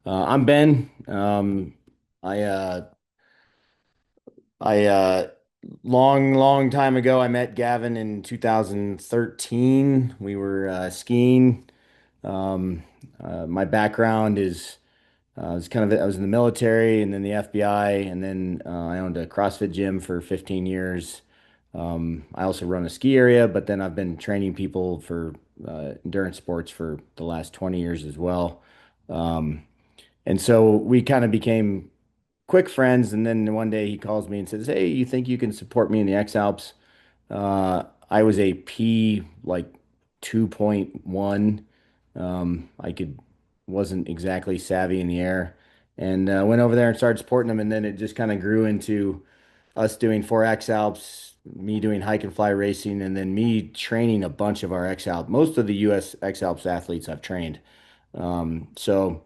I'm Ben. I uh I long time ago I met Gavin in 2013. We were skiing. Um, my background is kind of I was in the military and then the FBI and then I owned a CrossFit gym for 15 years. I also run a ski area, but then I've been training people for endurance sports for the last 20 years as well. Um, and so we kind of became quick friends. And then one day he calls me and says, "Hey, you think you can support me in the X-Alps?" I was a P like 2.1. I wasn't exactly savvy in the air and went over there and started supporting him. And then it just kind of grew into us doing 4X Alps, me doing hike and fly racing, and then me training a bunch of our X Alps. Most of the US X Alps athletes I've trained. So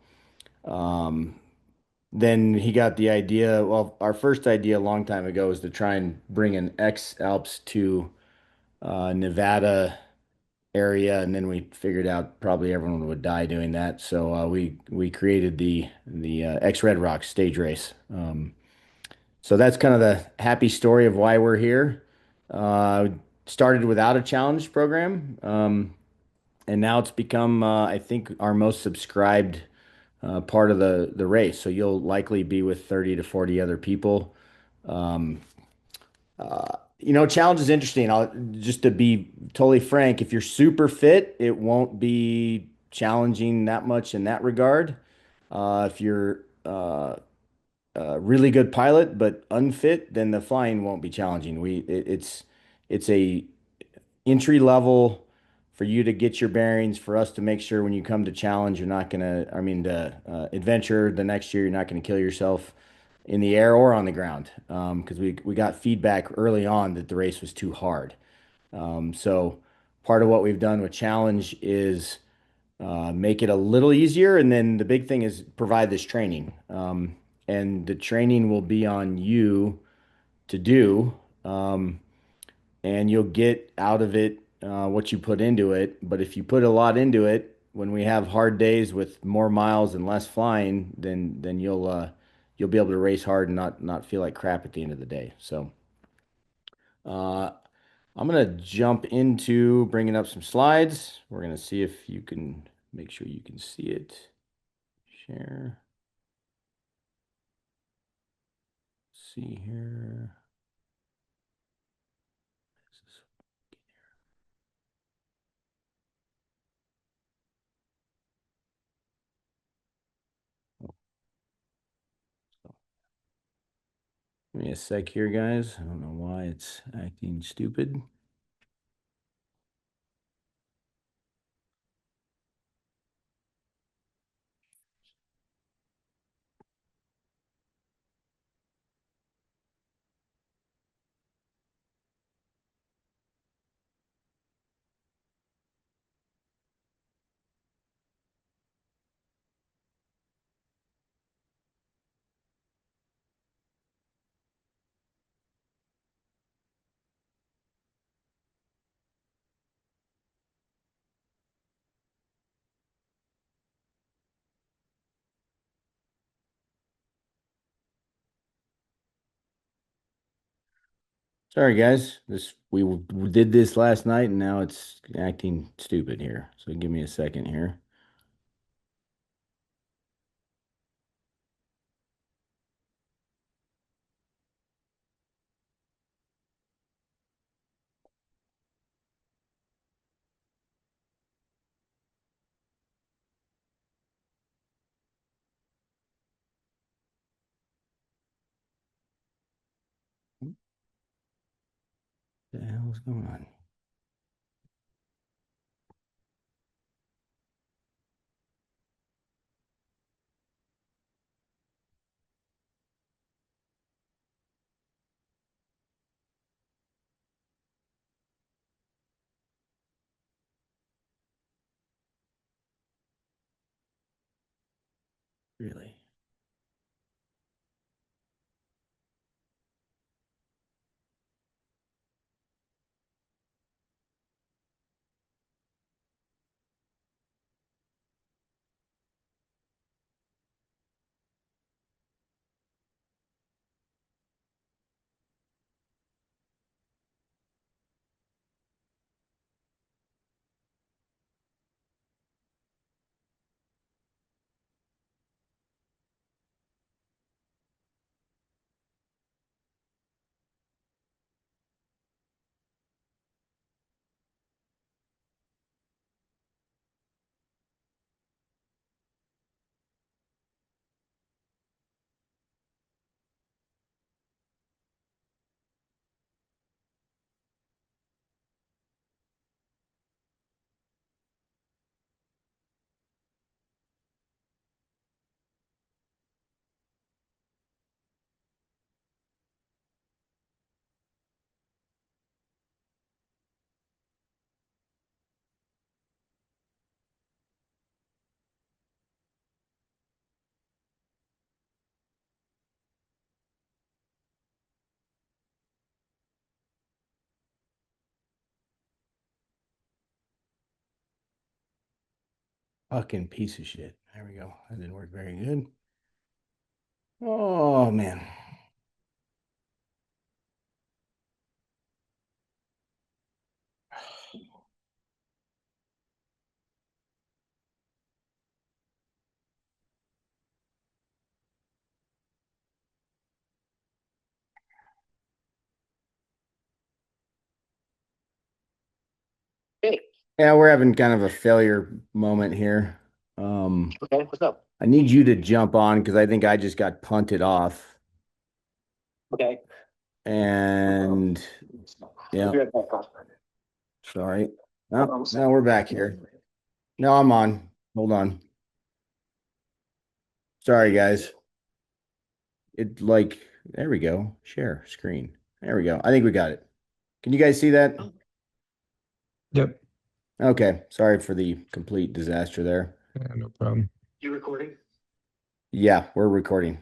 um, then he got the idea. Well, our first idea a long time ago was to try and bring an X Alps to Nevada area, and then we figured out probably everyone would die doing that. So we created the XRedRocks stage race. So that's kind of the happy story of why we're here. Uh, Started without a challenge program, and now it's become I think our most subscribed part of the race. So you'll likely be with 30 to 40 other people. Um, Challenge is interesting. Just to be totally frank, if you're super fit, it won't be challenging that much in that regard. If you're a really good pilot but unfit, then the flying won't be challenging. It's a entry level for you to get your bearings, for us to make sure when you come to challenge, you're not gonna, I mean, the adventure the next year, you're not gonna kill yourself in the air or on the ground. Because we got feedback early on that the race was too hard. So part of what we've done with challenge is make it a little easier, and then the big thing is provide this training. And the training will be on you to do. And you'll get out of it what you put into it. But if you put a lot into it, when we have hard days with more miles and less flying, then you'll be able to race hard and not feel like crap at the end of the day. So uh, I'm gonna jump into bringing up some slides. We're gonna see if you can make sure you can see it. Share. See here. Give me a sec here, guys. I don't know why it's acting stupid. Sorry, guys. We did this last night and now it's acting stupid here. So give me a second here. What the hell is going on? Really? Fucking piece of shit. There we go. That didn't work very good. Oh man. Yeah, we're having kind of a failure moment here. Okay, what's up? I need you to jump on because I think I just got punted off. Okay. And yeah, sorry. No, no, we're back here. No, I'm on. Hold on. Sorry, guys. It like there we go. Share screen. There we go. I think we got it. Can you guys see that? Yep. Okay. Sorry for the complete disaster there. Yeah, no problem. You recording? Yeah, we're recording.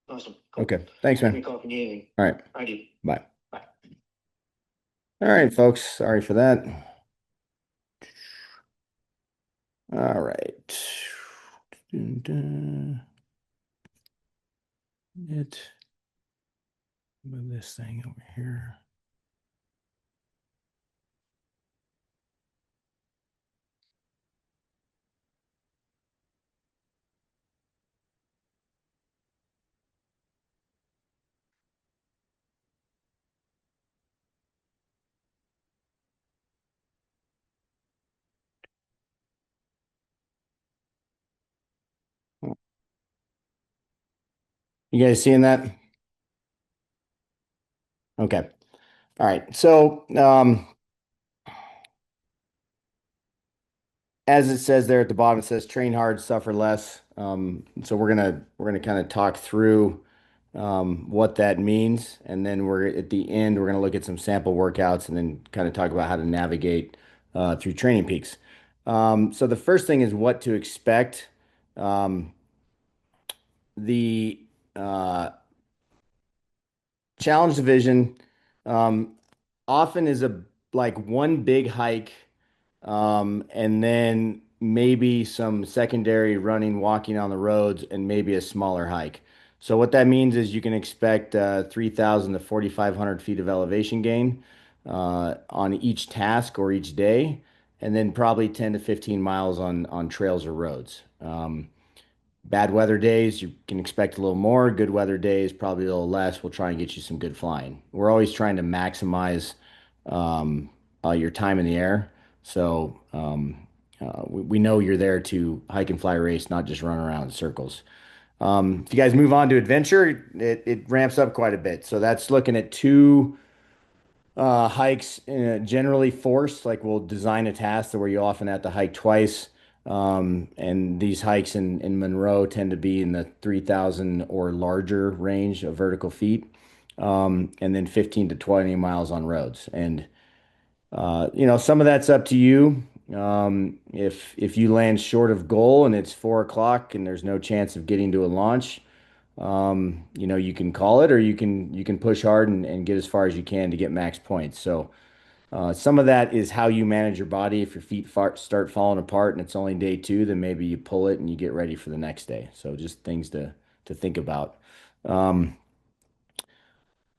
Awesome. Cool. Okay. Thanks, Give me man. a call if you need anything. All right. Alrighty. Bye. Bye. All right, folks. Sorry for that. All right. It move this thing over here. You guys seeing that? Okay. All right. So, as it says there at the bottom, it says train hard, suffer less. So we're gonna kind of talk through what that means, and then we're at the end we're gonna look at some sample workouts, and then kind of talk about how to navigate through training peaks. So the first thing is what to expect. Um, the challenge division um, often is a like one big hike, and then maybe some secondary running, walking on the roads, and maybe a smaller hike. So what that means is you can expect 3,000 to 4,500 feet of elevation gain on each task or each day, and then probably 10 to 15 miles on trails or roads. Bad weather days, you can expect a little more. Good weather days, probably a little less. We'll try and get you some good flying. We're always trying to maximize um, your time in the air. So we know you're there to hike and fly race, not just run around in circles. If you guys move on to adventure, it ramps up quite a bit. So that's looking at two hikes generally forced, like we'll design a task where you often have to hike twice. And these hikes in Monroe tend to be in the 3,000 or larger range of vertical feet. And then 15 to 20 miles on roads. And some of that's up to you. If you land short of goal and it's 4 o'clock and there's no chance of getting to a launch, you can call it, or you can push hard and get as far as you can to get max points. So some of that is how you manage your body. If your feet start falling apart and it's only day two, then maybe you pull it and you get ready for the next day. So just things to think about. Um,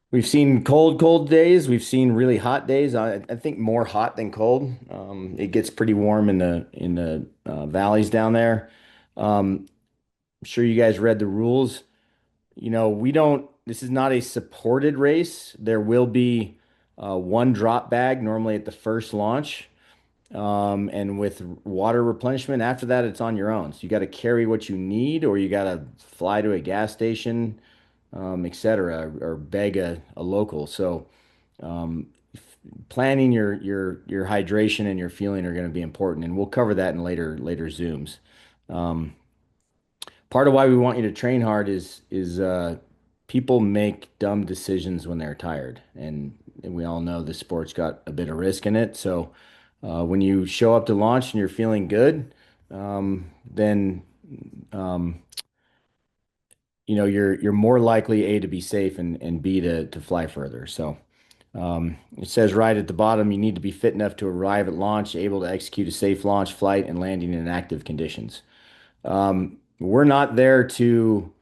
we've seen cold days. We've seen really hot days. I think more hot than cold. It gets pretty warm in the valleys down there. I'm sure you guys read the rules. We don't, this is not a supported race. There will be one drop bag normally at the first launch. And with water replenishment after that, it's on your own. So you got to carry what you need, or you got to fly to a gas station, etc., or beg a local. So planning your hydration and your fueling are going to be important, and we'll cover that in later Zooms. Um, Part of why we want you to train hard is people make dumb decisions when they're tired, and we all know the sport's got a bit of risk in it. So when you show up to launch and you're feeling good, then um, you're more likely A to be safe and B to fly further. So It says right at the bottom, you need to be fit enough to arrive at launch, able to execute a safe launch, flight, and landing in active conditions. We're not there to,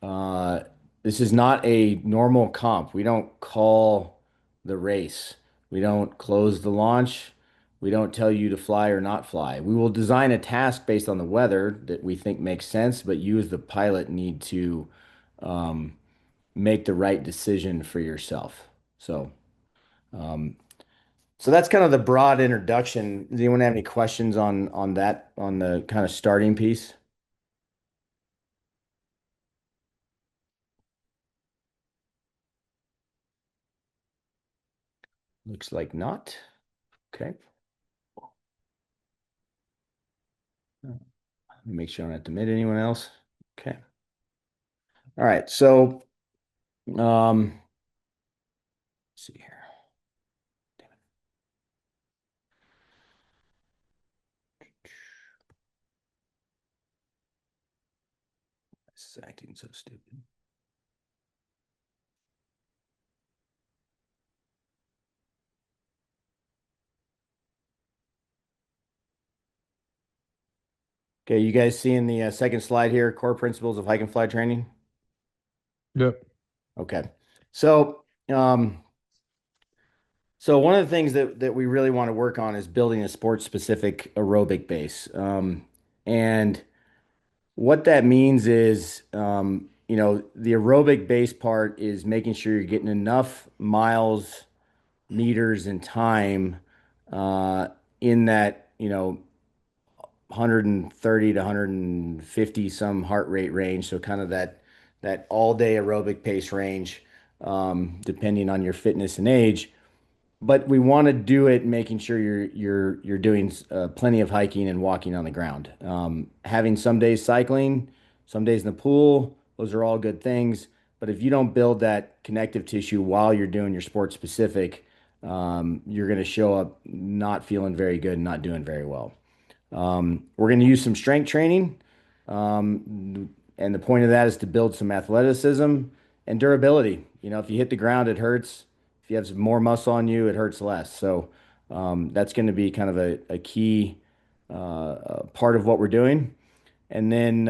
uh, this is not a normal comp. We don't call the race. We don't close the launch. We don't tell you to fly or not fly. We will design a task based on the weather that we think makes sense, but you as the pilot need to um, make the right decision for yourself. So, um, so that's kind of the broad introduction. Does anyone have any questions on that, on the kind of starting piece? Looks like not. Okay. Let me make sure I don't have to admit anyone else. Okay. All right. So, let's see here. This is acting so stupid. Okay, you guys seeing the second slide here, core principles of hike and fly training? Yep. Okay. So, so one of the things that we really want to work on is building a sports specific aerobic base. And what that means is, the aerobic base part is making sure you're getting enough miles, meters, and time in that, 130 to 150 some heart rate range. So kind of that all day aerobic pace range, depending on your fitness and age. But we want to do it making sure you're doing plenty of hiking and walking on the ground. Having some days cycling, some days in the pool, those are all good things. But if you don't build that connective tissue while you're doing your sport specific, you're going to show up not feeling very good and not doing very well. We're going to use some strength training. And the point of that is to build some athleticism and durability. If you hit the ground, it hurts. If you have some more muscle on you, it hurts less. So that's going to be kind of a key part of what we're doing. And then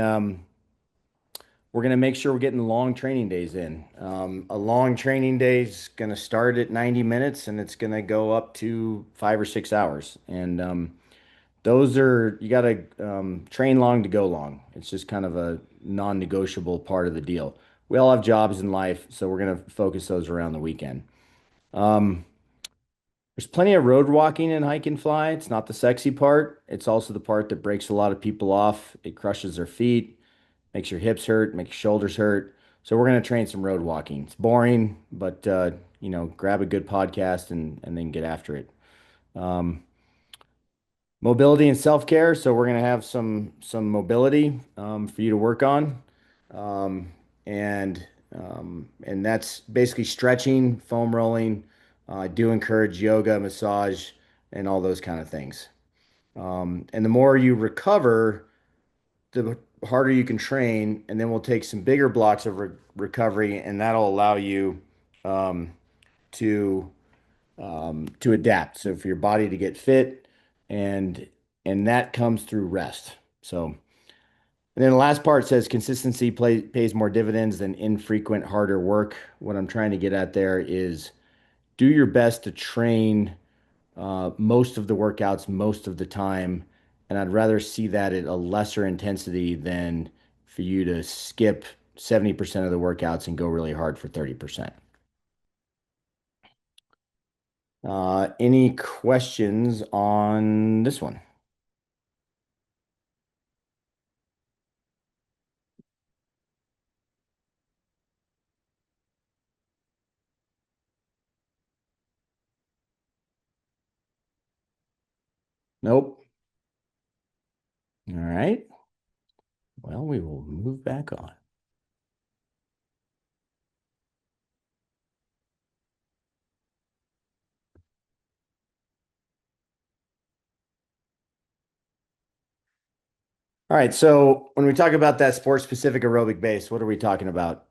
we're going to make sure we're getting long training days in. A long training day is going to start at 90 minutes and it's going to go up to 5 or 6 hours. And those are, you got to train long to go long. It's just kind of a non-negotiable part of the deal. We all have jobs in life, so we're going to focus those around the weekend. Um, there's plenty of road walking in hike and fly. It's not the sexy part. It's also the part that breaks a lot of people off. It crushes their feet, makes your hips hurt, makes your shoulders hurt. So we're going to train some road walking. It's boring, but grab a good podcast and then get after it. Um, Mobility and self-care. So we're going to have some mobility for you to work on. Um, and that's basically stretching, foam rolling. I do encourage yoga, massage, and all those kind of things. And the more you recover, the harder you can train. And then we'll take some bigger blocks of recovery, and that'll allow you um, to to adapt. So for your body to get fit, and and that comes through rest. So, and then the last part says consistency pays more dividends than infrequent, harder work. What I'm trying to get at there is do your best to train most of the workouts most of the time. And I'd rather see that at a lesser intensity than for you to skip 70% of the workouts and go really hard for 30%. Any questions on this one? Nope. All right. Well, we will move back on. All right. So when we talk about that sport specific aerobic base, what are we talking about?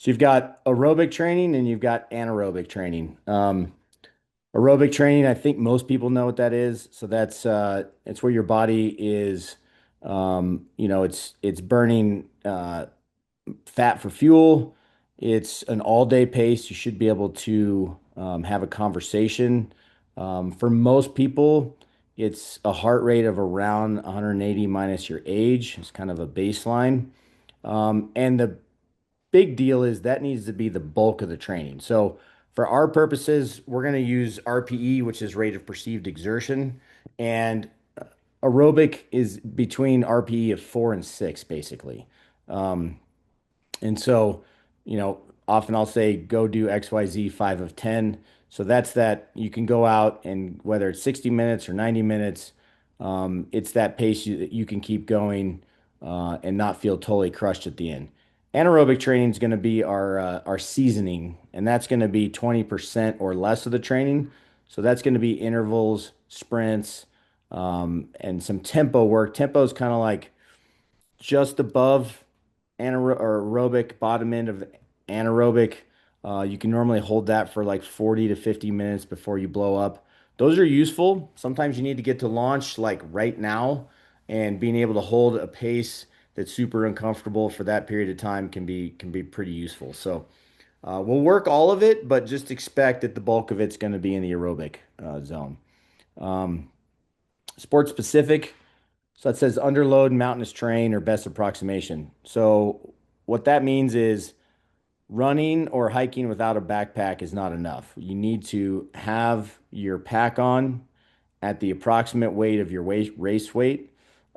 So you've got aerobic training and you've got anaerobic training. Aerobic training, I think most people know what that is. So that's it's where your body is, it's burning fat for fuel. It's an all-day pace. You should be able to have a conversation. For most people, it's a heart rate of around 180 minus your age. It's kind of a baseline. And the big deal is that needs to be the bulk of the training. So for our purposes, we're going to use RPE, which is rate of perceived exertion, and aerobic is between RPE of 4 and 6, basically. Um, and so, often I'll say go do XYZ 5 of 10. So that's that you can go out and whether it's 60 minutes or 90 minutes, it's that pace that you can keep going and not feel totally crushed at the end. Anaerobic training is going to be our seasoning, and that's going to be 20% or less of the training. So that's going to be intervals, sprints, and some tempo work. Tempo is kind of like just above or aerobic, bottom end of anaerobic. You can normally hold that for like 40 to 50 minutes before you blow up. Those are useful. Sometimes you need to get to launch like right now, and being able to hold a pace that's super uncomfortable for that period of time can be pretty useful. So we'll work all of it, but just expect that the bulk of it's going to be in the aerobic zone. Um, Sport specific. So that says underload mountainous terrain or best approximation. So what that means is running or hiking without a backpack is not enough. You need to have your pack on at the approximate weight of your race weight.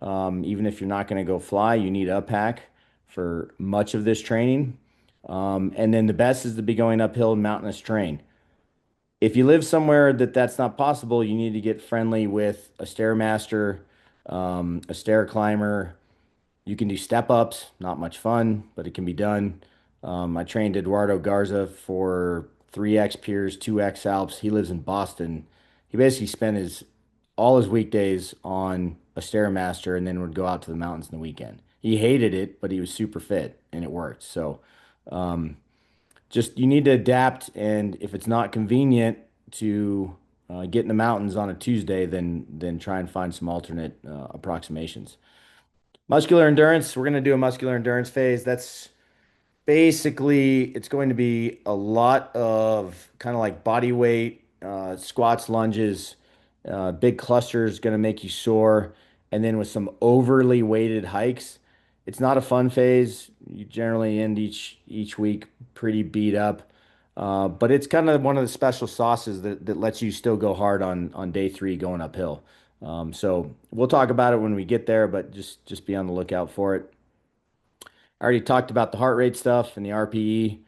Even if you're not going to go fly, you need a pack for much of this training. And then the best is to be going uphill in mountainous terrain. If you live somewhere that's not possible, you need to get friendly with a stairmaster, a stair climber. You can do step ups, not much fun, but it can be done. I trained Eduardo Garza for 3X Piers, 2X Alps. He lives in Boston. He basically spent his all his weekdays on a stairmaster and then would go out to the mountains in the weekend. He hated it, but he was super fit and it worked. So, um, just you need to adapt, and if it's not convenient to get in the mountains on a Tuesday, then try and find some alternate approximations. Muscular endurance, we're going to do a muscular endurance phase. That's basically, it's going to be a lot of kind of like body weight, squats, lunges, big clusters going to make you sore. And then with some overly weighted hikes, it's not a fun phase. You generally end each week pretty beat up. But it's kind of one of the special sauces that lets you still go hard on day three going uphill. So we'll talk about it when we get there, but just be on the lookout for it. I already talked about the heart rate stuff and the RPE,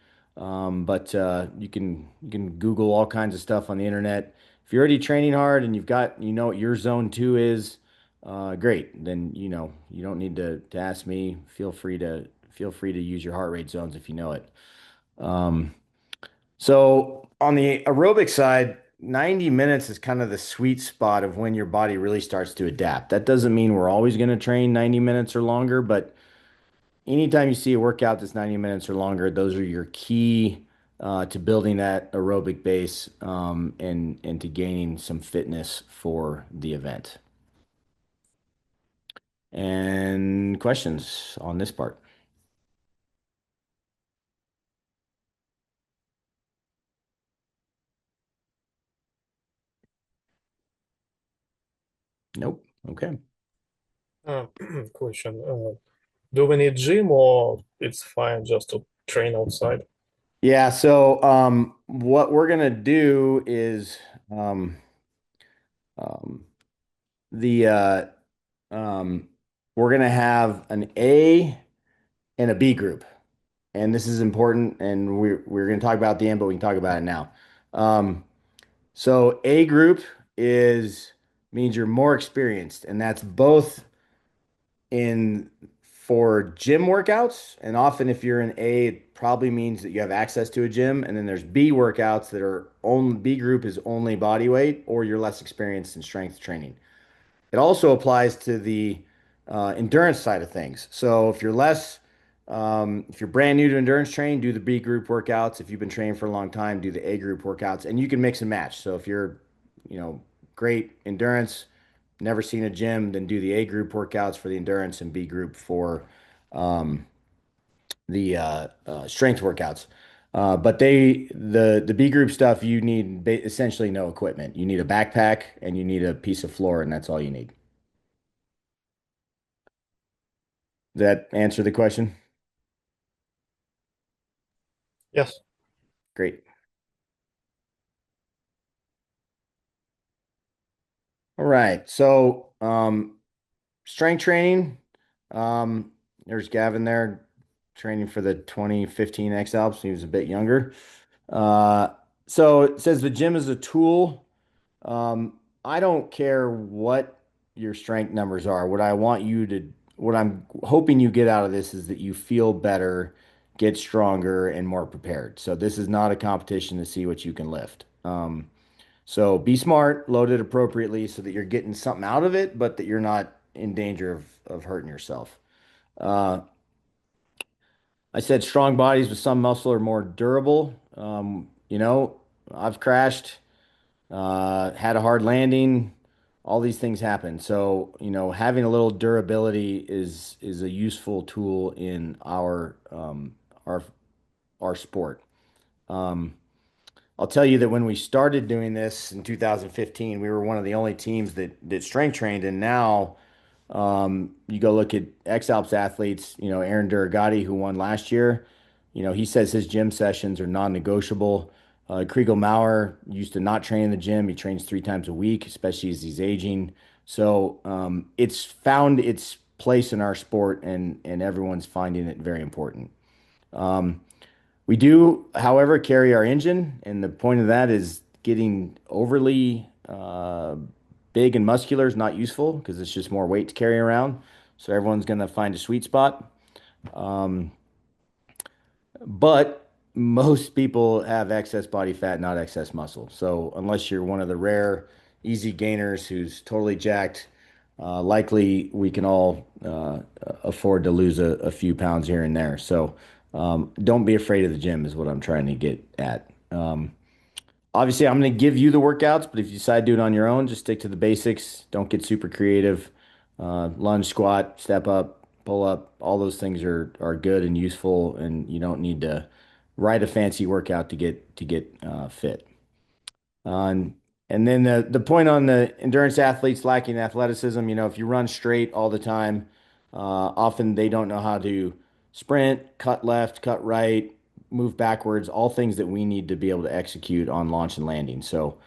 but you can Google all kinds of stuff on the internet. If you're already training hard and you know what your zone two is, great. Then you don't need to ask me. Feel free to use your heart rate zones if you know it. Um, so on the aerobic side, 90 minutes is kind of the sweet spot of when your body really starts to adapt. That doesn't mean we're always going to train 90 minutes or longer, but anytime you see a workout that's 90 minutes or longer, those are your key to building that aerobic base and to gaining some fitness for the event. And questions on this part? Nope. Okay. Uh, Question. Do we need gym or it's fine just to train outside? Yeah, so what we're gonna do is um, um, the um, we're gonna have an A and a B group. And this is important, and we're going to talk about it at the end, but we can talk about it now. Um, so A group is means you're more experienced, and that's both in for gym workouts, and often if you're in A, it probably means that you have access to a gym, and then there's B workouts that are only B group is only body weight, or you're less experienced in strength training. It also applies to the endurance side of things. So if you're less If you're brand new to endurance training, do the B group workouts. If you've been training for a long time, do the A group workouts, and you can mix and match. So if you're, you know, great endurance, never seen a gym, then do the A group workouts for the endurance and B group for um, the strength workouts. But the B group stuff, you need essentially no equipment. You need a backpack and you need a piece of floor, and that's all you need. Does that answer the question? Yes. Great. All right. So, strength training. Um, there's Gavin there training for the 2015 X-Alps. He was a bit younger. Uh, so it says the gym is a tool. I don't care what your strength numbers are. What I'm hoping you get out of this is that you feel better, get stronger, and more prepared. So this is not a competition to see what you can lift. So be smart, load it appropriately so that you're getting something out of it, but that you're not in danger of hurting yourself. Uh, I said strong bodies with some muscle are more durable. I've crashed, had a hard landing, all these things happen. So, having a little durability is a useful tool in our our sport. Um, I'll tell you that when we started doing this in 2015, we were one of the only teams that strength trained, and now you go look at X-Alps athletes, Aaron Duragati, who won last year. He says his gym sessions are non-negotiable. Kriegel Maurer used to not train in the gym. He trains 3 times a week, especially as he's aging. So it's found its place in our sport, and everyone's finding it very important. Um, we do, however, carry our engine, and the point of that is getting overly big and muscular is not useful because it's just more weight to carry around. So everyone's going to find a sweet spot. Um, but most people have excess body fat, not excess muscle. So unless you're one of the rare easy gainers who's totally jacked, likely we can all afford to lose a few pounds here and there. So don't be afraid of the gym is what I'm trying to get at. Obviously, I'm going to give you the workouts, but if you decide to do it on your own, just stick to the basics. Don't get super creative. Lunge, squat, step up, pull up, all those things are good and useful, and you don't need to write a fancy workout to get fit. And and then the point on the endurance athletes lacking athleticism, if you run straight all the time, often they don't know how to sprint, cut left, cut right, move backwards, all things that we need to be able to execute on launch and landing. So,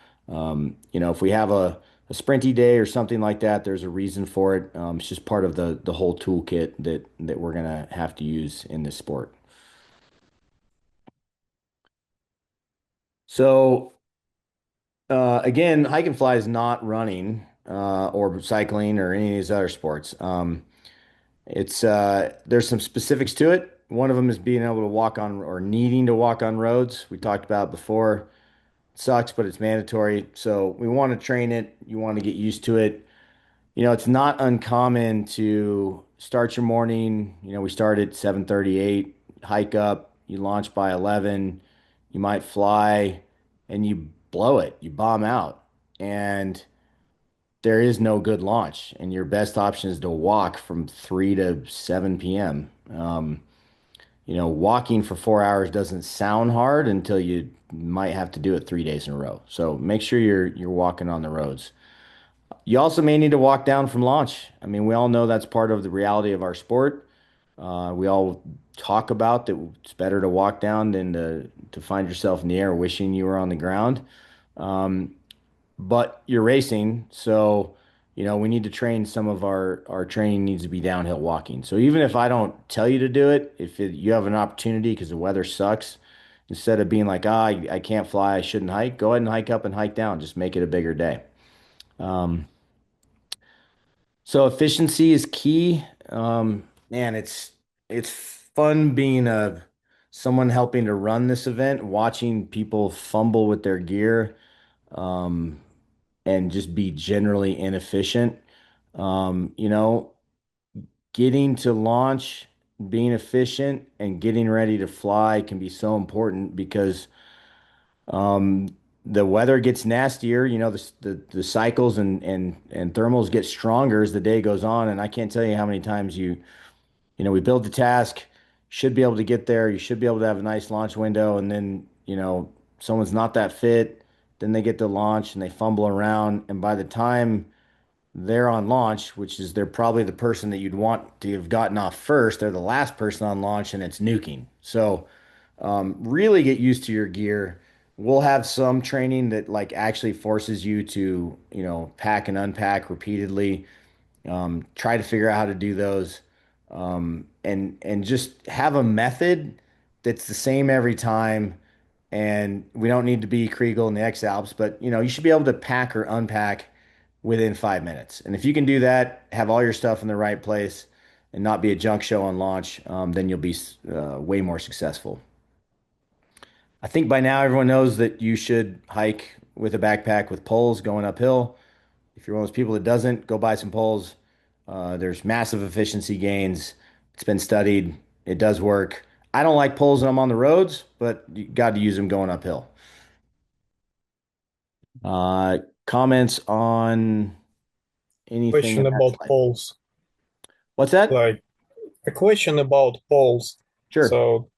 if we have a sprinty day or something like that, there's a reason for it. It's just part of the whole toolkit that we're gonna have to use in this sport. So again, hike and fly is not running or cycling or any of these other sports. It's there's some specifics to it. One of them is being able to walk on or needing to walk on roads. We talked about before. It sucks, but it's mandatory. So we want to train it. You want to get used to it. It's not uncommon to start your morning. We start at 7:38, hike up, you launch by 11, you might fly, and you blow it. You bomb out. And there is no good launch. And your best option is to walk from 3 to 7 p.m. Walking for 4 hours doesn't sound hard until you might have to do it 3 days in a row. So make sure you're walking on the roads. You also may need to walk down from launch. I mean, we all know that's part of the reality of our sport. We all talk about that it's better to walk down than to find yourself in the air wishing you were on the ground. Um, but you're racing, so we need to train some of our training needs to be downhill walking. So even if I don't tell you to do it, if you have an opportunity because the weather sucks, instead of being like, I can't fly, I shouldn't hike, go ahead and hike up and hike down. Just make it a bigger day. Um, So efficiency is key. Man, it's fun being a someone helping to run this event, watching people fumble with their gear, um, and just be generally inefficient. Um, you know, Getting to launch. being efficient and getting ready to fly can be so important because um, the weather gets nastier. The cycles and thermals get stronger as the day goes on. And I can't tell you how many times we build the task, should be able to get there. You should be able to have a nice launch window, and then someone's not that fit. Then they get to launch and they fumble around, and by the time they're on launch, which is they're probably the person that you'd want to have gotten off first. They're the last person on launch and it's nuking. So really get used to your gear. We'll have some training that like actually forces you to, pack and unpack repeatedly. Try to figure out how to do those. And just have a method that's the same every time. And we don't need to be Kriegel in the X-Alps, but you should be able to pack or unpack within 5 minutes. And if you can do that, have all your stuff in the right place and not be a junk show on launch, then you'll be way more successful. I think by now everyone knows that you should hike with a backpack with poles going uphill. If you're one of those people that doesn't, go buy some poles. There's massive efficiency gains. It's been studied. It does work. I don't like poles when I'm on the roads, but you got to use them going uphill. Uh, Comments on anything Question in that about slide? poles. What's that? Like a question about poles. Sure. So,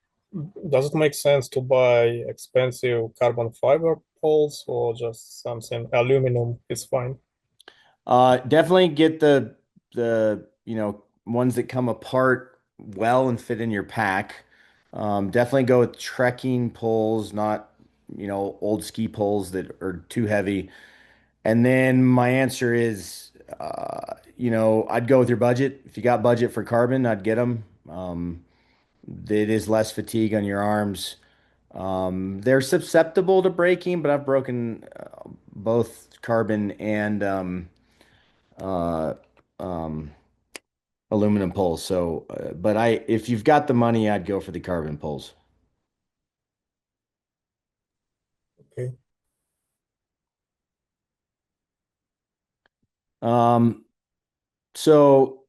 does it make sense to buy expensive carbon fiber poles or just something aluminum is fine? Definitely get the ones that come apart well and fit in your pack. Definitely go with trekking poles, not old ski poles that are too heavy. And then my answer is, I'd go with your budget. If you got budget for carbon, I'd get them. It is less fatigue on your arms. They're susceptible to breaking, but I've broken both carbon and uh, um, aluminum poles. So, but if you've got the money, I'd go for the carbon poles. Okay. Um, so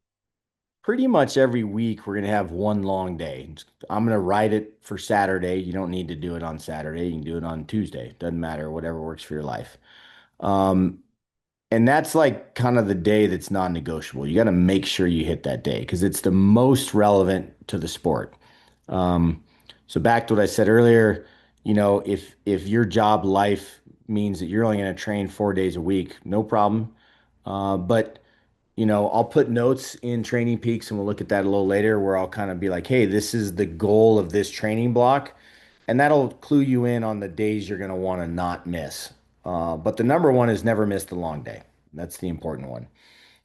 pretty much every week we're gonna have one long day. I'm gonna write it for Saturday. You don't need to do it on Saturday. You can do it on Tuesday. Doesn't matter, whatever works for your life. Um, And that's like kind of the day that's non-negotiable. You got to make sure you hit that day because it's the most relevant to the sport. Um, so back to what I said earlier, if your job life means that you're only going to train 4 days a week, no problem. But I'll put notes in Training Peaks and we'll look at that a little later where I'll kind of be like, hey, this is the goal of this training block. And that'll clue you in on the days you're going to want to not miss. But the number one is never miss the long day. That's the important one.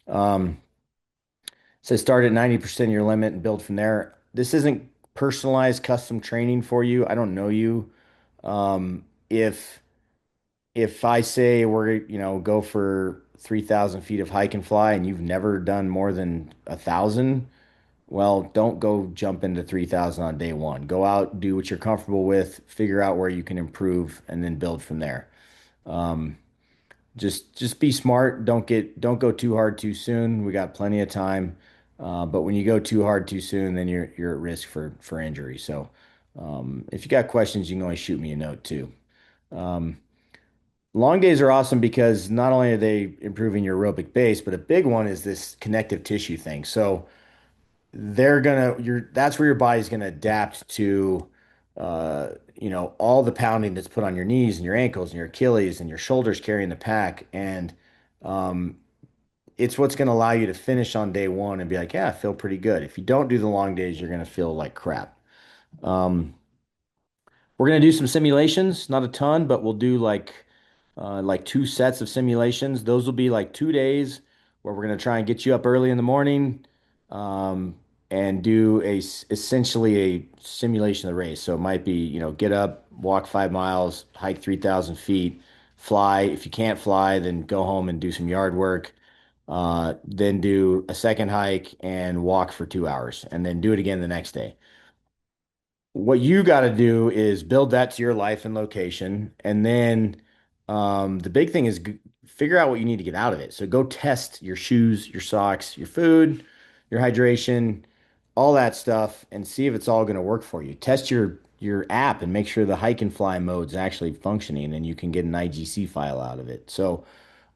Um, so start at 90% of your limit and build from there. This isn't personalized custom training for you. I don't know you. If I say go for 3,000 feet of hike and fly and you've never done more than 1,000, well, don't go jump into 3,000 on day one. Go out, do what you're comfortable with, figure out where you can improve, and then build from there. Um, just be smart. Don't go too hard too soon. We got plenty of time. But when you go too hard too soon, then you're at risk for injury. So if you got questions, you can always shoot me a note too. Um, Long days are awesome because not only are they improving your aerobic base, but a big one is this connective tissue thing. So that's where your body's gonna adapt to all the pounding that's put on your knees and your ankles and your Achilles and your shoulders carrying the pack. And um, it's what's gonna allow you to finish on day one and be like, yeah, I feel pretty good. If you don't do the long days, you're gonna feel like crap. Um, we're gonna do some simulations, not a ton, but we'll do like two sets of simulations. Those will be like 2 days where we're gonna try and get you up early in the morning, um, and do essentially a simulation of the race. So it might be, get up, walk 5 miles, hike 3,000 feet, fly. If you can't fly, then go home and do some yard work. Then do a second hike and walk for 2 hours, and then do it again the next day. What you got to do is build that to your life and location. And then the big thing is figure out what you need to get out of it. So go test your shoes, your socks, your food, your hydration. all that stuff, and see if it's all going to work for you. Test your app and make sure the hike and fly mode's actually functioning, and you can get an IGC file out of it. So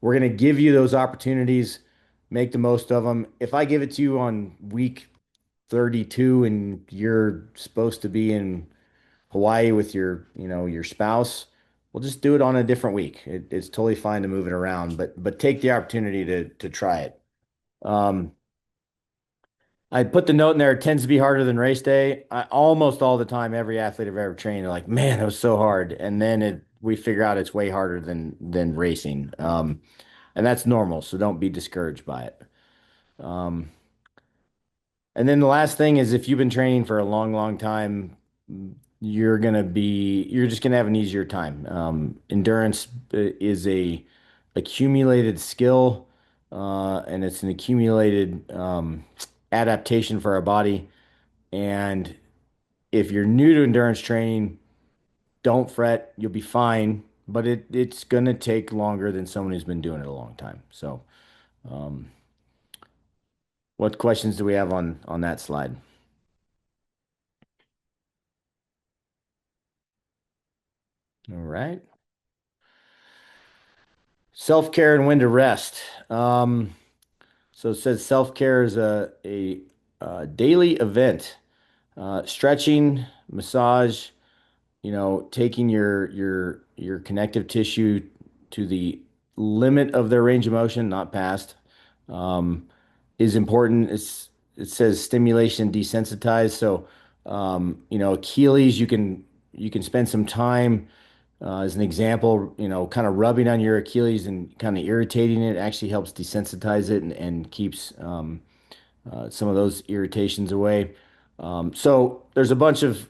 we're going to give you those opportunities. Make the most of them. If I give it to you on week 32 and you're supposed to be in Hawaii with your spouse, we'll just do it on a different week. It's totally fine to move it around, but take the opportunity to try it. Um, I put the note in there. It tends to be harder than race day. Almost all the time, every athlete I've ever trained, they're like, "Man, that was so hard." And then we figure out it's way harder than racing, and that's normal. So don't be discouraged by it. Um, and then the last thing is, if you've been training for a long, long time, you're just gonna have an easier time. Endurance is a accumulated skill, and it's an accumulated adaptation for our body. And if you're new to endurance training, don't fret, you'll be fine. But it's gonna take longer than someone who's been doing it a long time. So, um, what questions do we have on that slide? All right. Self-care and when to rest. So it says self-care is a daily event. Stretching, massage, taking your connective tissue to the limit of their range of motion, not past, um, is important. It says stimulation desensitized. So, Achilles, you can spend some time, as an example, kind of rubbing on your Achilles and kind of irritating it actually helps desensitize it and keeps some of those irritations away. So there's a bunch of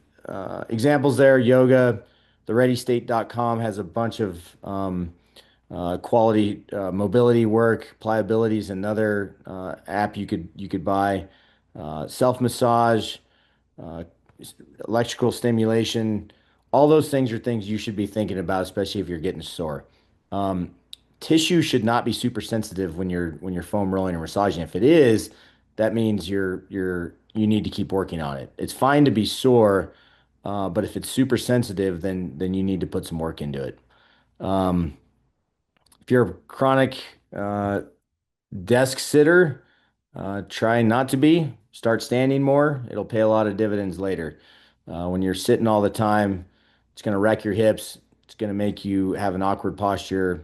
examples there. Yoga, thereadystate.com has a bunch of quality mobility work. Pliability is another app you could buy. Self massage, uh, electrical stimulation, all those things are things you should be thinking about, especially if you're getting sore. Um, Tissue should not be super sensitive when you're foam rolling or massaging. If it is, that means you need to keep working on it. It's fine to be sore, but if it's super sensitive, then you need to put some work into it. Um, if you're a chronic uh, desk sitter, try not to be. Start standing more. It'll pay a lot of dividends later. When you're sitting all the time, it's going to wreck your hips. It's going to make you have an awkward posture.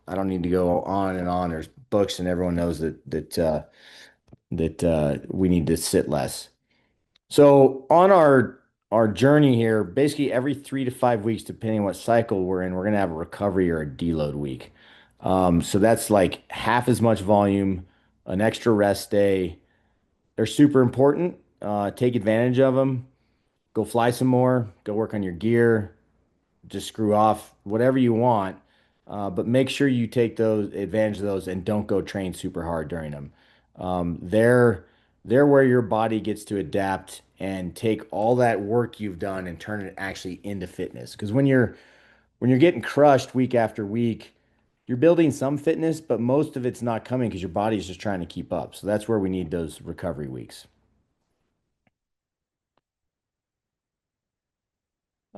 I don't need to go on and on. There's books, and everyone knows that we need to sit less. So on our journey here, basically every 3 to 5 weeks, depending on what cycle we're in, we're gonna have a recovery or a deload week. So that's like half as much volume, an extra rest day. They're super important. Take advantage of them. Go fly some more. Go work on your gear. Just screw off whatever you want. But make sure you take those advantage of those and don't go train super hard during them. They're where your body gets to adapt and take all that work you've done and turn it actually into fitness. Because when you're getting crushed week after week, you're building some fitness, but most of it's not coming because your body's just trying to keep up. So that's where we need those recovery weeks.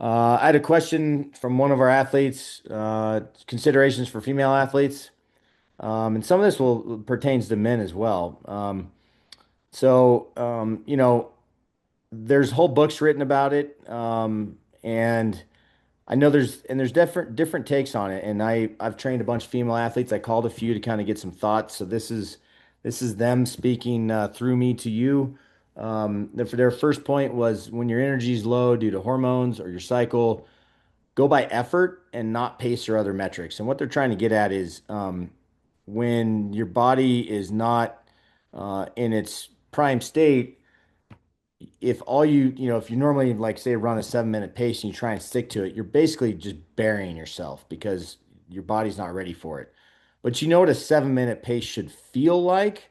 I had a question from one of our athletes, considerations for female athletes. And some of this will pertains to men as well. There's whole books written about it. And I know there's different takes on it. And I've trained a bunch of female athletes. I called a few to kind of get some thoughts. So this is them speaking through me to you. For their first point was when your energy is low due to hormones or your cycle, go by effort and not pace or other metrics. And what they're trying to get at is when your body is not in its prime state, if you normally, like, say, run a 7 minute pace and you try and stick to it, you're basically just burying yourself because your body's not ready for it. But you know what a 7 minute pace should feel like?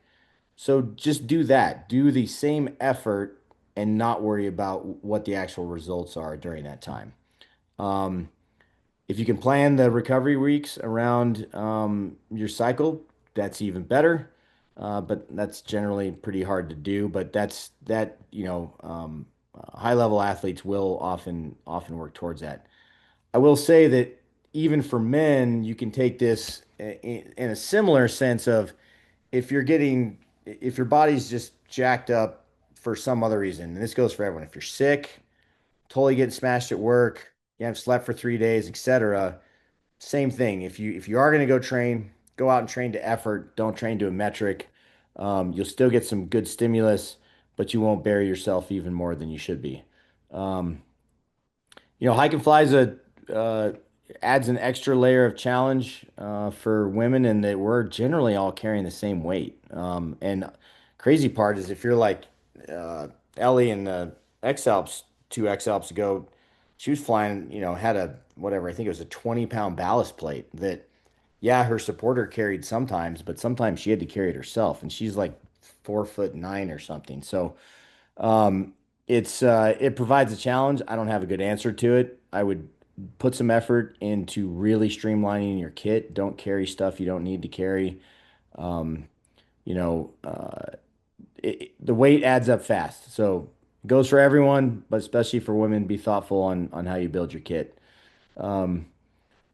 So just do that. Do the same effort and not worry about what the actual results are during that time. Um, if you can plan the recovery weeks around your cycle, that's even better. but that's generally pretty hard to do. But high level athletes will often work towards that. I will say that even for men, you can take this in a similar sense of if your body's just jacked up for some other reason, and this goes for everyone, if you're sick, totally getting smashed at work, you haven't slept for 3 days, etc. Same thing. If you are going to go train, go out and train to effort. Don't train to a metric. You'll still get some good stimulus, but you won't bury yourself even more than you should be. Um, Hike and fly uh, adds an extra layer of challenge for women, and that we're generally all carrying the same weight. And crazy part is if you're like Ellie in the X-Alps, 2 X-Alps ago, she was flying, had a whatever, I think it was a 20-pound ballast plate that, yeah, her supporter carried sometimes, but sometimes she had to carry it herself, and she's like 4'9" or something. So um, it provides a challenge. I don't have a good answer to it. I would put some effort into really streamlining your kit. Don't carry stuff you don't need to carry. Um, you know, the weight adds up fast. So it goes for everyone, but especially for women, be thoughtful on how you build your kit. Um,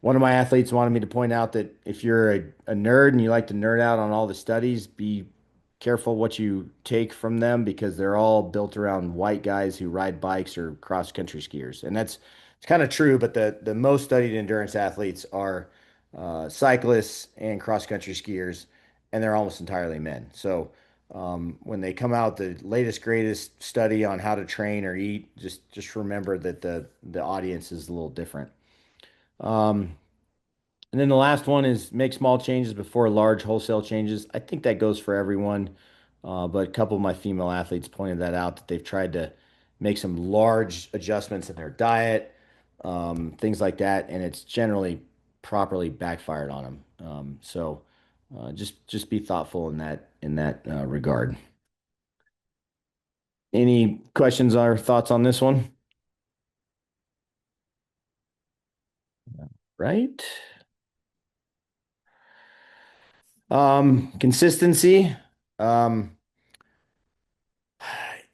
One of my athletes wanted me to point out that if you're a nerd and you like to nerd out on all the studies, be careful what you take from them because they're all built around white guys who ride bikes or cross country skiers. And that's it's kind of true, but the most studied endurance athletes are cyclists and cross country skiers, and they're almost entirely men. So when they come out the latest greatest study on how to train or eat, just remember that the audience is a little different. Um, and then the last one is make small changes before large wholesale changes. I think that goes for everyone. But a couple of my female athletes pointed that out that they've tried to make some large adjustments in their diet, things like that, and it's generally properly backfired on them. Just be thoughtful in that regard. Any questions or thoughts on this one? Right? Consistency. Um,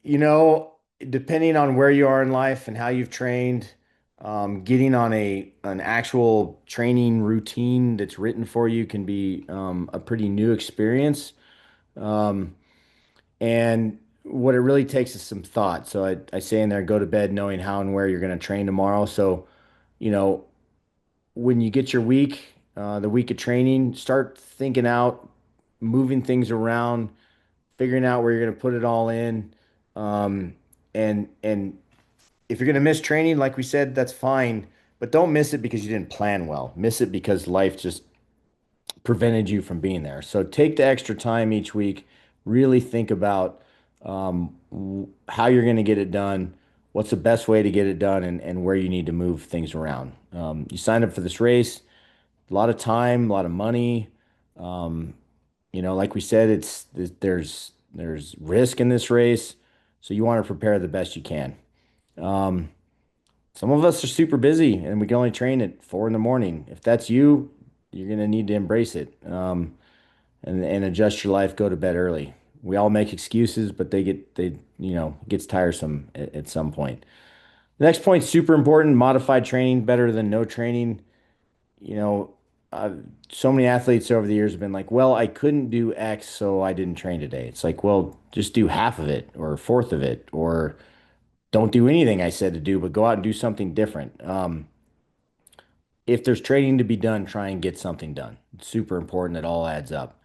You know, Depending on where you are in life and how you've trained, getting on an actual training routine that's written for you can be a pretty new experience. Um, and what it really takes is some thought. So I say in there, go to bed knowing how and where you're going to train tomorrow. So, you know, when you get your week, the week of training, start thinking out, moving things around, figuring out where you're going to put it all in. Um, and if you're going to miss training, like we said, that's fine, but don't miss it because you didn't plan well. Miss it because life just prevented you from being there. So take the extra time each week, really think about how you're going to get it done, what's the best way to get it done, and where you need to move things around. You signed up for this race, a lot of time, a lot of money. Um, like we said, there's risk in this race, so you want to prepare the best you can. Um, some of us are super busy and we can only train at 4 in the morning. If that's you, you're gonna need to embrace it, and adjust your life. Go to bed early. We all make excuses, but it gets tiresome at some point. The next point, super important, modified training better than no training. You know, so many athletes over the years have been like, well, I couldn't do X, so I didn't train today. It's like, well, just do half of it or a fourth of it, or don't do anything I said to do, but go out and do something different. If there's training to be done, try and get something done. It's super important. It all adds up.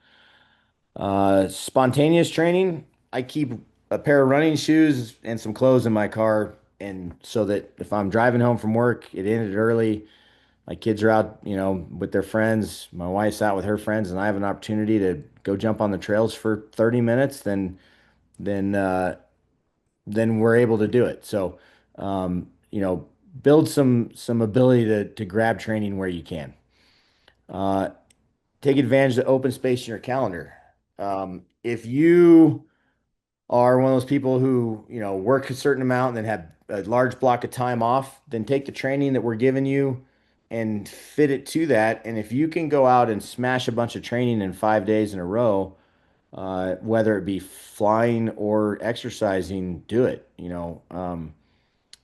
Spontaneous training, I keep a pair of running shoes and some clothes in my car, and so that if I'm driving home from work, it ended early. My kids are out, with their friends. My wife's out with her friends, and I have an opportunity to go jump on the trails for 30 minutes. Then then we're able to do it. So, um, you know, build some ability to grab training where you can. Uh, Take advantage of the open space in your calendar. If you are one of those people who, work a certain amount and then have a large block of time off, then take the training that we're giving you and fit it to that. And if you can go out and smash a bunch of training in 5 days in a row, Whether it be flying or exercising, do it.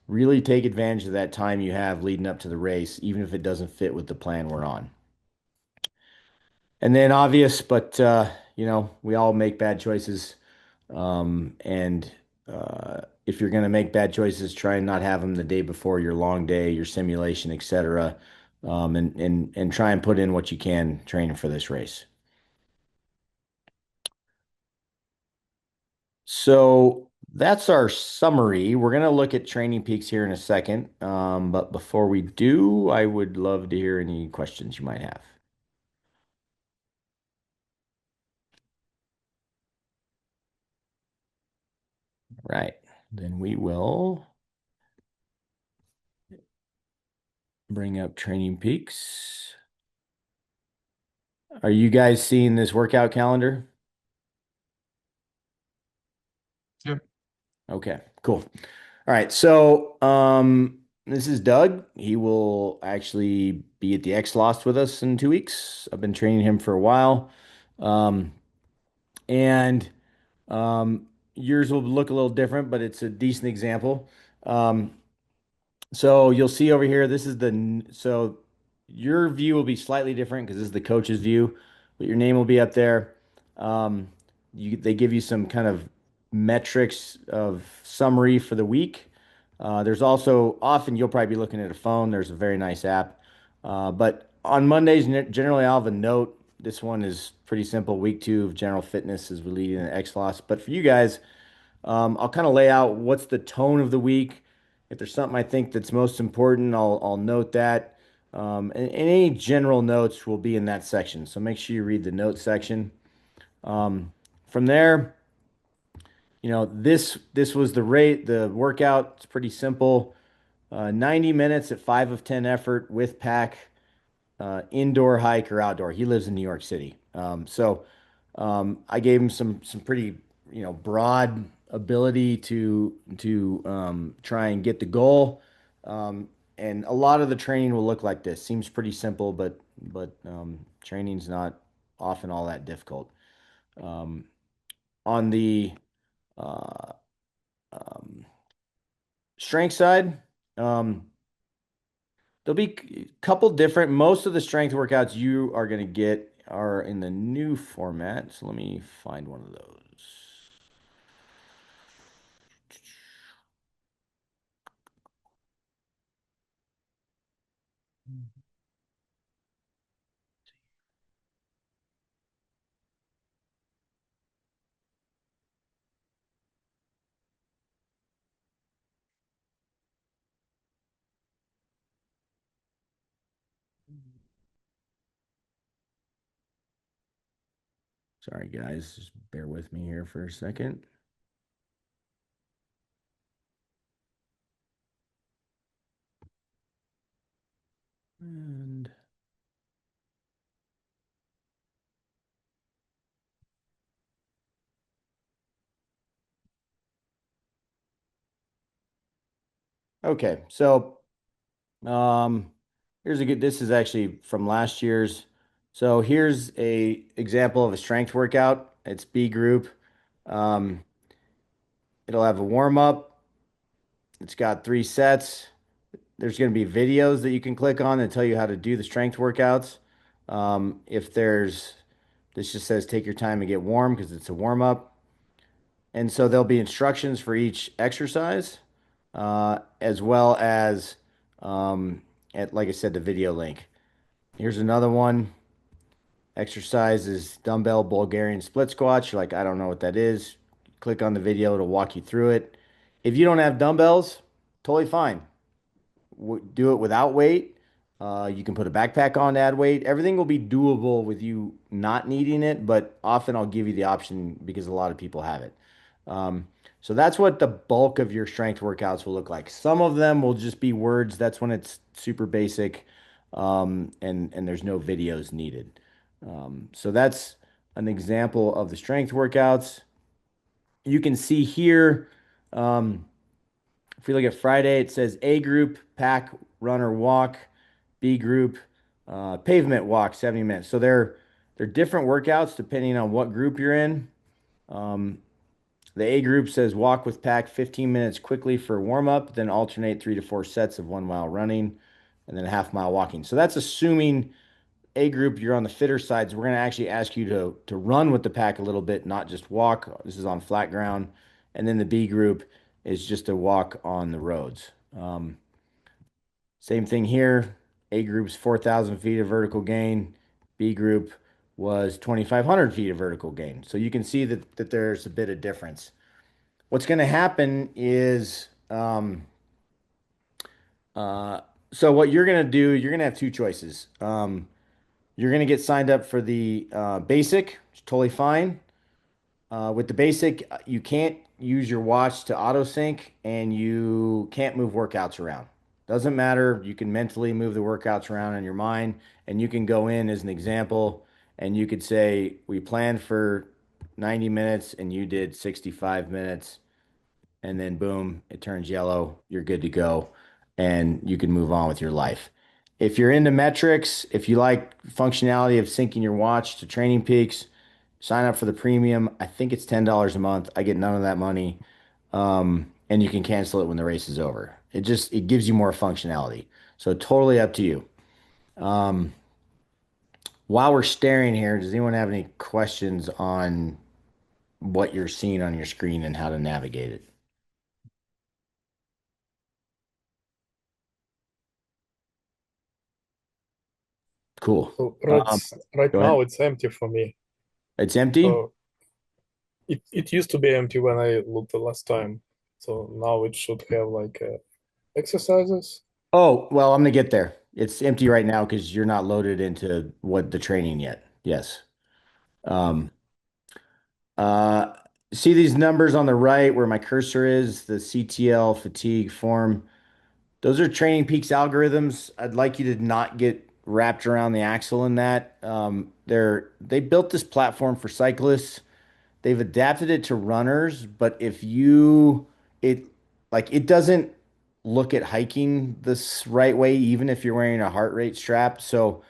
Really take advantage of that time you have leading up to the race, even if it doesn't fit with the plan we're on. And then obvious, but we all make bad choices. And if you're going to make bad choices, try and not have them the day before your long day, your simulation, etc. And try and put in what you can training for this race. So that's our summary. We're going to look at training peaks here in a second. But before we do, I would love to hear any questions you might have. Right. Then we will bring up training peaks. Are you guys seeing this workout calendar? Yep. Okay, cool. All right. So, this is Doug. He will actually be at the X-Lost with us in 2 weeks. I've been training him for a while. Um, and yours will look a little different, but it's a decent example. Um, so you'll see over here, so your view will be slightly different because this is the coach's view, but your name will be up there. Um, they give you some kind of metrics of summary for the week. There's also often you'll probably be looking at a phone. There's a very nice app. But on Mondays, generally I'll have a note. This one is pretty simple. Week 2 of general fitness is we lead in X loss. But for you guys, I'll kind of lay out what's the tone of the week. If there's something I think that's most important, I'll note that. And any general notes will be in that section. So make sure you read the notes section. From there, this was the workout. It's pretty simple. 90 minutes at 5 of 10 effort with pack, indoor hike or outdoor. He lives in New York City. So I gave him some pretty, broad ability to try and get the goal. And a lot of the training will look like this. Seems pretty simple, but training's not often all that difficult. Um, on the uh, um, strength side, um, there'll be a couple different. Most of the strength workouts you are going to get are in the new format. So let me find one of those. Sorry, guys, just bear with me here for a second. And okay, so um, this is actually from last year's. So here's a example of a strength workout. It's B group. Um, it'll have a warm up. It's got 3 sets. There's going to be videos that you can click on that tell you how to do the strength workouts. If there's, this just says take your time and get warm because it's a warm up. And so there'll be instructions for each exercise, as well as, like I said, the video link. Here's another one. Exercise is dumbbell Bulgarian split squats. You're like, I don't know what that is. Click on the video to walk you through it. If you don't have dumbbells, totally fine. Do it without weight. You can put a backpack on to add weight. Everything will be doable with you not needing it, but often I'll give you the option because a lot of people have it. Um, so that's what the bulk of your strength workouts will look like. Some of them will just be words. That's when it's super basic, and there's no videos needed. So that's an example of the strength workouts. You can see here. Um, if we look at Friday, it says A group, pack, run or walk. B group, pavement walk, 70 minutes. So they're different workouts depending on what group you're in. Um, the A group says walk with pack 15 minutes quickly for warm up, then alternate 3 to 4 sets of 1 mile running and then a half-mile walking. So that's assuming A group, you're on the fitter side. So we're going to actually ask you to run with the pack a little bit, not just walk. This is on flat ground. And then the B group is just to walk on the roads. Same thing here. A group's 4,000 feet of vertical gain. B group was 2,500 feet of vertical gain. So you can see that there's a bit of difference. What's going to happen is, uh, so what you're going to do, you're going to have two choices. You're going to get signed up for the basic, which is totally fine. With the basic, you can't use your watch to auto sync and you can't move workouts around. Doesn't matter. You can mentally move the workouts around in your mind and you can go in as an example and you could say, we planned for 90 minutes and you did 65 minutes and then boom, it turns yellow. You're good to go and you can move on with your life. If you're into metrics, if you like functionality of syncing your watch to Training Peaks, sign up for the premium. I think it's $10 a month. I get none of that money. And you can cancel it when the race is over. It gives you more functionality. So totally up to you. Um, while we're staring here, does anyone have any questions on what you're seeing on your screen and how to navigate it? Cool. So Um, right go now ahead. it's empty for me. It's empty? So it used to be empty when I looked the last time. So now it should have like exercises. Oh, well, I'm gonna get there. It's empty right now because you're not loaded into what the training yet. Yes. Um, uh, See these numbers on the right where my cursor is, the CTL fatigue form. Those are Training Peaks algorithms. I'd like you to not get wrapped around the axle in that. They built this platform for cyclists. They've adapted it to runners, but if you it like it doesn't look at hiking this right way, even if you're wearing a heart rate strap. So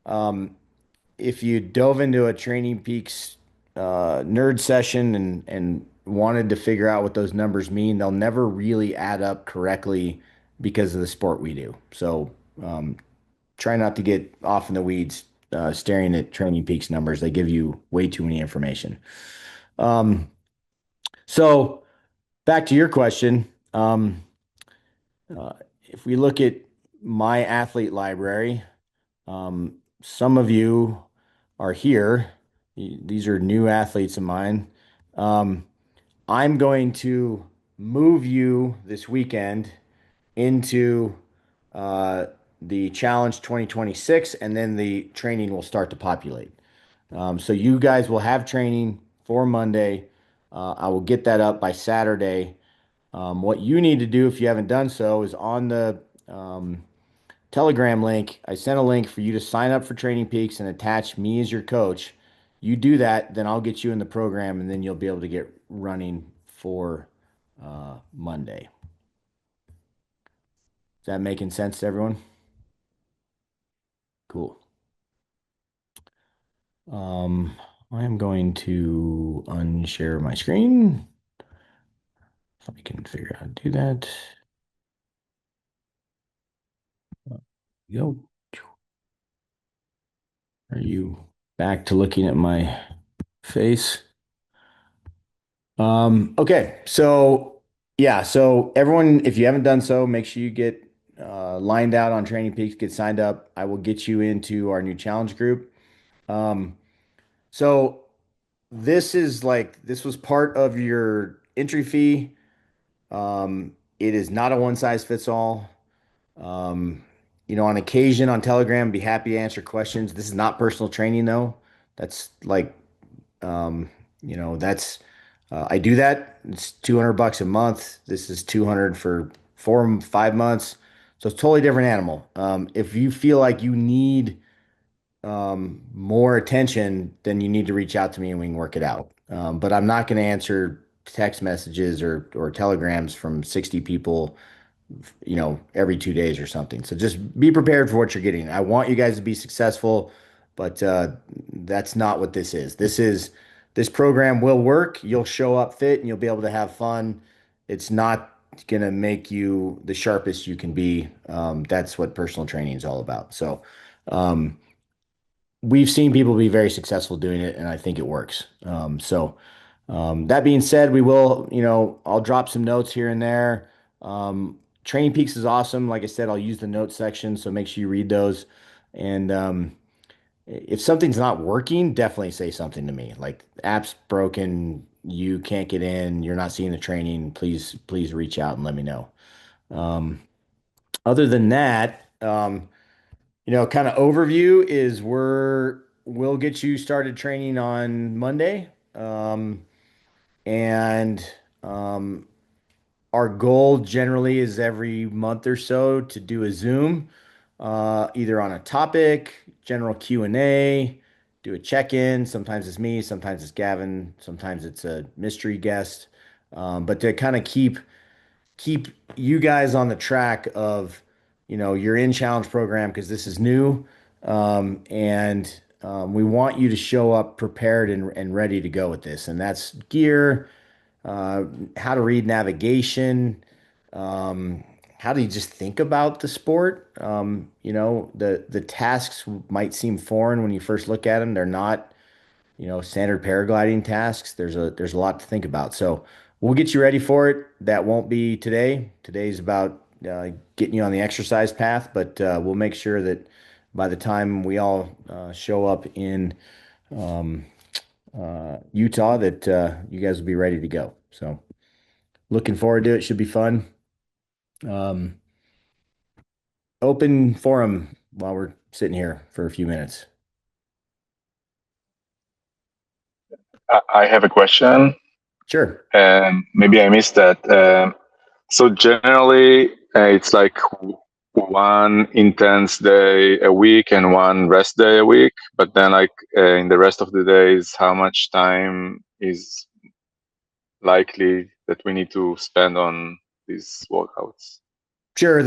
um, if you dove into a Training Peaks nerd session and wanted to figure out what those numbers mean, they'll never really add up correctly because of the sport we do. So um, try not to get off in the weeds staring at Training Peaks numbers. They give you way too many information. Um, so back to your question. If we look at my athlete library, some of you are here. These are new athletes of mine. Um, I'm going to move you this weekend into uh, the Challenge 2026, and then the training will start to populate. So you guys will have training for Monday. I will get that up by Saturday. What you need to do if you haven't done so is on the um, Telegram link. I sent a link for you to sign up for Training Peaks and attach me as your coach. You do that, then I'll get you in the program, and then you'll be able to get running for Monday. Is that making sense to everyone? Cool. Um, I am going to unshare my screen. If I can figure out how to do that. Go. Are you back to looking at my face? Okay, so yeah, so everyone, if you haven't done so, make sure you get lined out on Training Peaks, get signed up. I will get you into our new challenge group. Um, so this was part of your entry fee. It is not a one size fits all. Um, on occasion on Telegram, be happy to answer questions. This is not personal training though. That's like um, that's I do that. It's $200 a month. This is 200 for 4, 5 months. So it's a totally different animal. If you feel like you need more attention, then you need to reach out to me and we can work it out. But I'm not going to answer text messages or telegrams from 60 people, every 2 days or something. So just be prepared for what you're getting. I want you guys to be successful, but that's not what this is. This is this program will work. You'll show up fit and you'll be able to have fun. It's not gonna make you the sharpest you can be. That's what personal training is all about. So, um, we've seen people be very successful doing it, and I think it works. That being said, we will, I'll drop some notes here and there. Training Peaks is awesome. Like I said, I'll use the notes section, so make sure you read those. And if something's not working, definitely say something to me. Like app's broken, you can't get in, you're not seeing the training. Please reach out and let me know. Um, Other than that, kind of overview is we'll get you started training on Monday. And our goal generally is every month or so to do a Zoom, either on a topic, general Q&A, do a check-in. Sometimes it's me, sometimes it's Gavin, sometimes it's a mystery guest. But to kind of keep you guys on the track of, your in challenge program because this is new. And we want you to show up prepared and ready to go with this. And that's gear, uh, how to read navigation, um, how do you just think about the sport? The tasks might seem foreign when you first look at them. They're not, standard paragliding tasks. There's a lot to think about. So we'll get you ready for it. That won't be today. Today's about getting you on the exercise path, but we'll make sure that by the time we all show up in um, Utah, that you guys will be ready to go. So looking forward to it. Should be fun. Um, Open forum while we're sitting here for a few minutes. I have a question, Sure. and maybe I missed that. So generally, it's like one intense day a week and one rest day a week. But then, like in the rest of the days, how much time is likely that we need to spend on these workouts? Sure.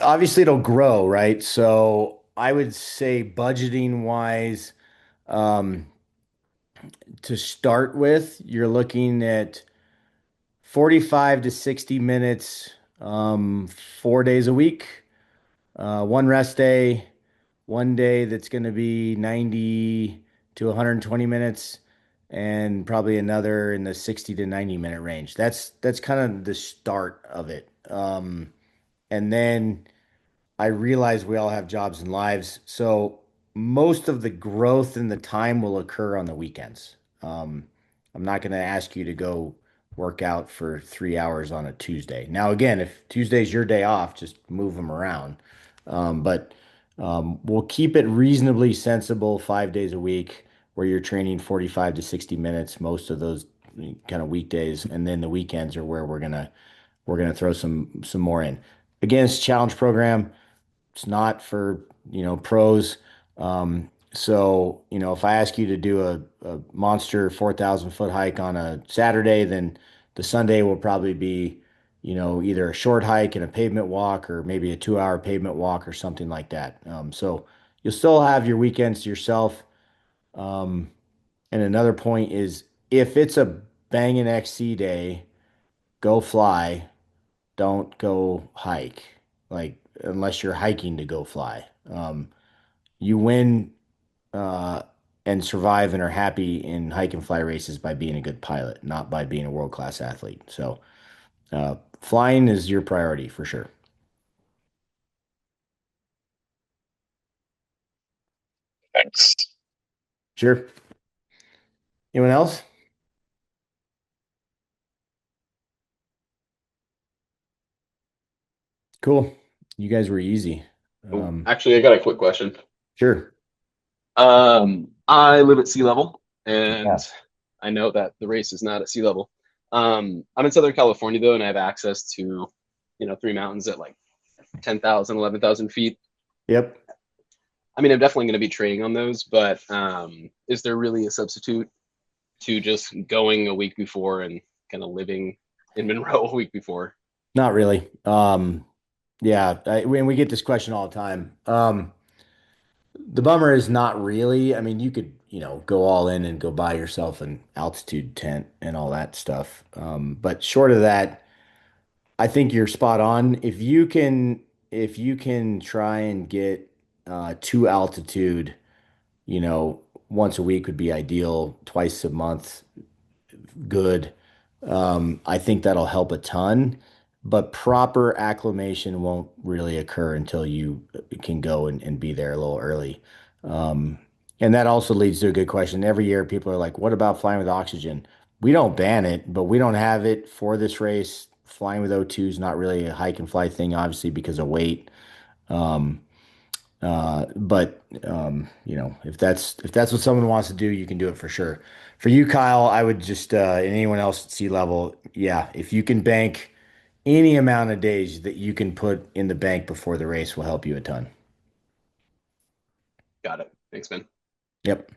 Obviously it'll grow, right? So I would say budgeting wise, um, to start with, you're looking at 45 to 60 minutes, 4 days a week, one rest day, one day that's going to be 90 to 120 minutes, and probably another in the 60 to 90-minute range. That's kind of the start of it. And then I realize we all have jobs and lives, so most of the growth and the time will occur on the weekends. Um, I'm not going to ask you to go work out for 3 hours on a Tuesday. Now, again, if Tuesday's your day off, just move them around. But we'll keep it reasonably sensible 5 days a week where you're training 45 to 60 minutes most of those kind of weekdays, and then the weekends are where we're gonna throw some more in. Again, it's a challenge program. It's not for, pros. So, if I ask you to do a monster 4,000 foot hike on a Saturday, then the Sunday will probably be, either a short hike and a pavement walk or maybe a 2 hour pavement walk or something like that. So you'll still have your weekends to yourself. Um, and another point is if it's a banging XC day, go fly, don't go hike. Like unless you're hiking to go fly. You win uh, and survive and are happy in hike and fly races by being a good pilot, not by being a world-class athlete. So, flying is your priority for sure. Thanks. Sure. Anyone else? Cool. You guys were easy. Oh, Um, actually, I got a quick question. sure. I live at sea level, Yeah. and I know that the race is not at sea level. I'm in Southern California though, and I have access to, three mountains at like 10,000, 11,000 feet. Yep. I mean, I'm definitely going to be training on those, but is there really a substitute to just going a week before and kind of living in Monroe a week before? Not really. Yeah, when we get this question all the time. The bummer is not really. I mean, go all in and go buy yourself an altitude tent and all that stuff. But short of that, I think you're spot on. If you can try and get to altitude, once a week would be ideal, twice a month, good. I think that'll help a ton, but proper acclimation won't really occur until you can go and be there a little early. Um, and that also leads to a good question. Every year, people are like, what about flying with oxygen? We don't ban it, but we don't have it for this race. Flying with O2 is not really a hike and fly thing, obviously, because of weight. Um, but if that's what someone wants to do, you can do it for sure. For you, Kyle, I would just and anyone else at sea level, yeah, if you can bank any amount of days that you can put in the bank before the race will help you a ton. Got it. Thanks, Ben. Yep.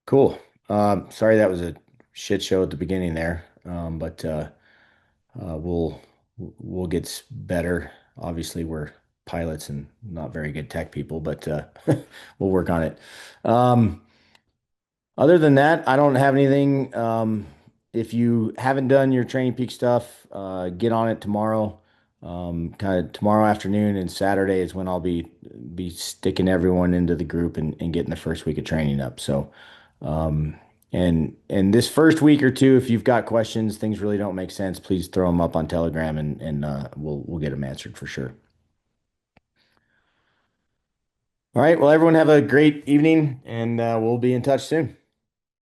Cool. Sorry that was a shit show at the beginning there. But we'll better. Obviously, we're pilots and not very good tech people, but we'll work on it. Um, Other than that, I don't have anything. If you haven't done your Training Peak stuff, get on it tomorrow. Kind of tomorrow afternoon and Saturday is when I'll be sticking everyone into the group and getting the first week of training up. So, um, and this first week or two, if you've got questions, things really don't make sense, please throw them up on Telegram and we'll get them answered for sure. All right. Well, everyone have a great evening and we'll be in touch soon.